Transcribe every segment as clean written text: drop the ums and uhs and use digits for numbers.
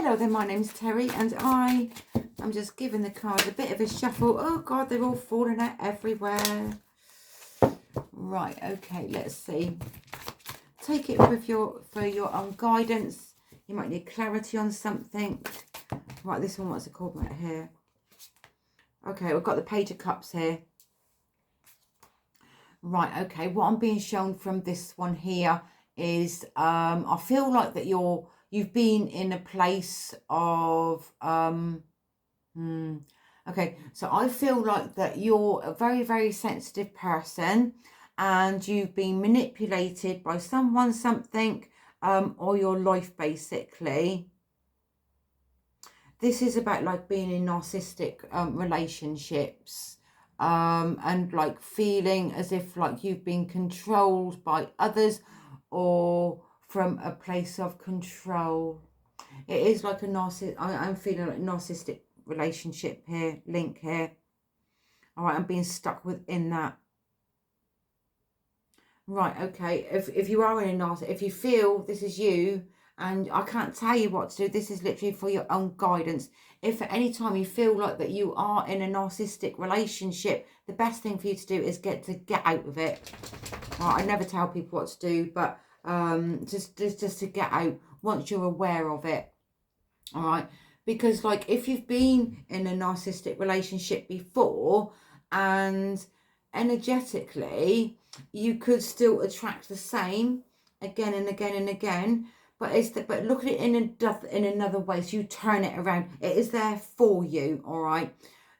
Hello there, my name's Terry, and I'm just giving the cards a bit of a shuffle. Oh God, they're all falling out everywhere. Right, okay, let's see. Take it with for your own guidance. You might need clarity on something. Right, this one, what's it called right here? Okay, we've got the Page of Cups here. Right, okay, what I'm being shown from this one here is I feel like that you've been in a place of okay, so I feel like that you're a very, very sensitive person and you've been manipulated by someone, something, or your life basically. This is about like being in narcissistic relationships. And like feeling as if like you've been controlled by others or from a place of control. It is like a I'm feeling like a narcissistic relationship here, link here. All right, I'm being stuck within that. Right, okay, if you are in a narcissist, if you feel this is you, and I can't tell you what to do, this is literally for your own guidance. If at any time you feel like that you are in a narcissistic relationship, the best thing for you to do is get out of it. Right, I never tell people what to do, but just to get out once you're aware of it. All right, because like if you've been in a narcissistic relationship before and energetically you could still attract the same again and again and again, but look at it in another way. So you turn it around. It is there for you. All right.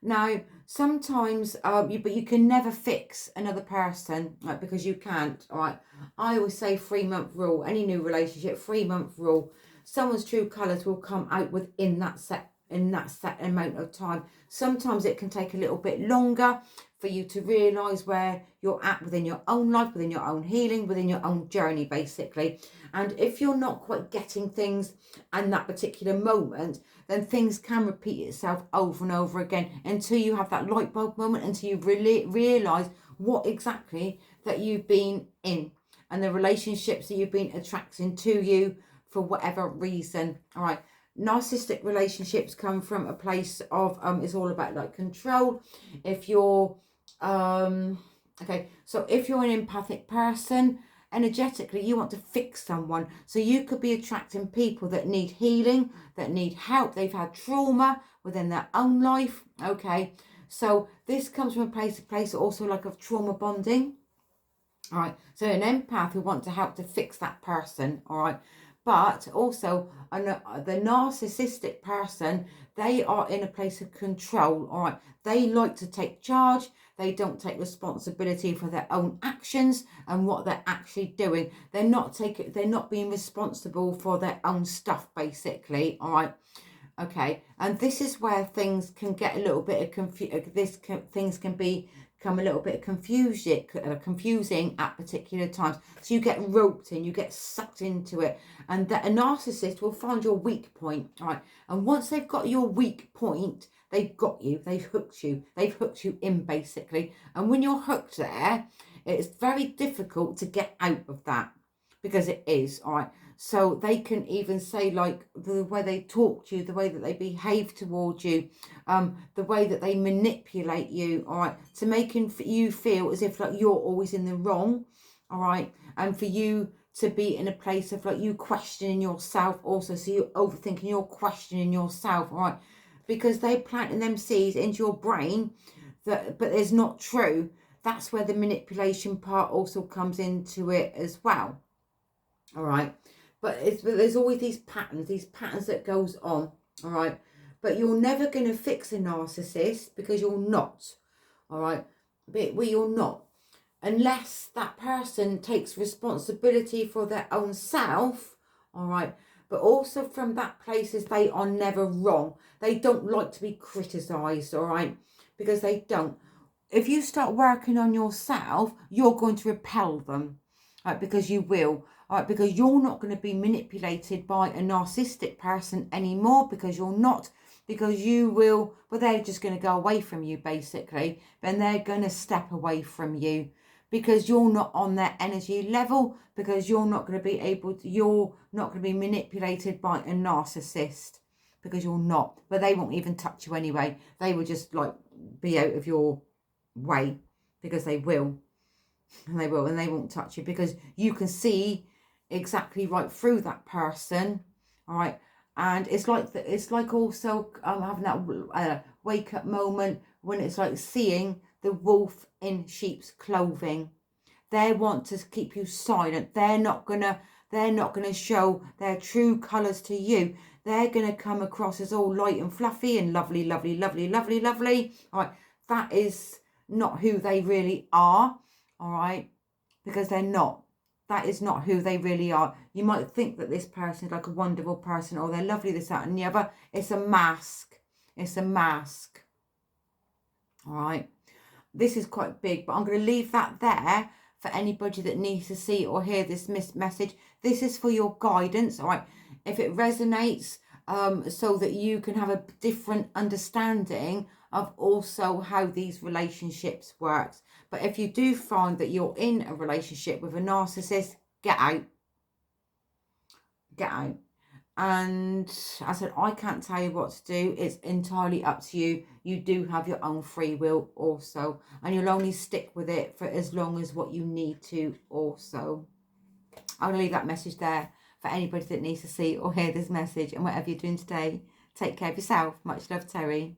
Now sometimes but you can never fix another person, right? Because you can't. All right. I always say 3-month rule. Any new relationship, 3-month rule. Someone's true colours will come out within that set amount of time. Sometimes it can take a little bit longer for you to realise where you're at within your own life, within your own healing, within your own journey, basically. And if you're not quite getting things in that particular moment, then things can repeat itself over and over again until you have that light bulb moment, until you really realise what exactly that you've been in and the relationships that you've been attracting to you for whatever reason. All right. Narcissistic relationships come from a place of it's all about like control. If you're okay, so if you're an empathic person, energetically you want to fix someone, so you could be attracting people that need healing, that need help, they've had trauma within their own life. Okay, so this comes from a place also like of trauma bonding. All right, so an empath who want to help to fix that person. All right, but also the narcissistic person, they are in a place of control. All right, they like to take charge. They don't take responsibility for their own actions and what they're actually doing. They're not being responsible for their own stuff, basically. All right. Okay, and this is where things can get a little bit of things can become a little bit confusing at particular times. So you get roped in, you get sucked into it, and that a narcissist will find your weak point, right? And once they've got your weak point, they've got you, they've hooked you in, basically. And when you're hooked there, it's very difficult to get out of that, because it is, all right. So they can even say like the way they talk to you, the way that they behave towards you, the way that they manipulate you, all right, to make you feel as if like you're always in the wrong, all right, and for you to be in a place of like you questioning yourself also. So you're overthinking, you're questioning yourself, all right, because they're planting them seeds into your brain but it's not true. That's where the manipulation part also comes into it as well. All right, but there's always these patterns that goes on. All right, but you're never going to fix a narcissist, because you're not. All right, but you're not, unless that person takes responsibility for their own self. All right, but also from that place is they are never wrong. They don't like to be criticized. All right, because they don't. If you start working on yourself, you're going to repel them, right? Because you will. All right, because you're not going to be manipulated by a narcissistic person anymore, because you're not, because you will, well, they're just going to go away from you, basically. Then they're going to step away from you, because you're not on their energy level, because you're not going to be manipulated by a narcissist. because you're not. But they won't even touch you anyway. They will just like be out of your way, because they will. And they will, and they won't touch you, because you can see exactly right through that person. All right. And it's like also having that wake up moment when it's like seeing the wolf in sheep's clothing. They want to keep you silent. They're not gonna show their true colours to you. They're gonna come across as all light and fluffy and lovely, lovely, lovely, lovely, lovely. All right, that is not who they really are. All right, because they're not. That is not who they really are. You might think that this person is like a wonderful person, or they're lovely, this, that, and the other. It's a mask. It's a mask. All right. This is quite big, but I'm going to leave that there for anybody that needs to see or hear this message. This is for your guidance. All right. If it resonates, so that you can have a different understanding of also how these relationships works. But if you do find that you're in a relationship with a narcissist, get out. Get out. And I said, I can't tell you what to do. It's entirely up to you. You do have your own free will also. And you'll only stick with it for as long as what you need to also. I'm going to leave that message there for anybody that needs to see or hear this message. And whatever you're doing today, take care of yourself. Much love, Terri.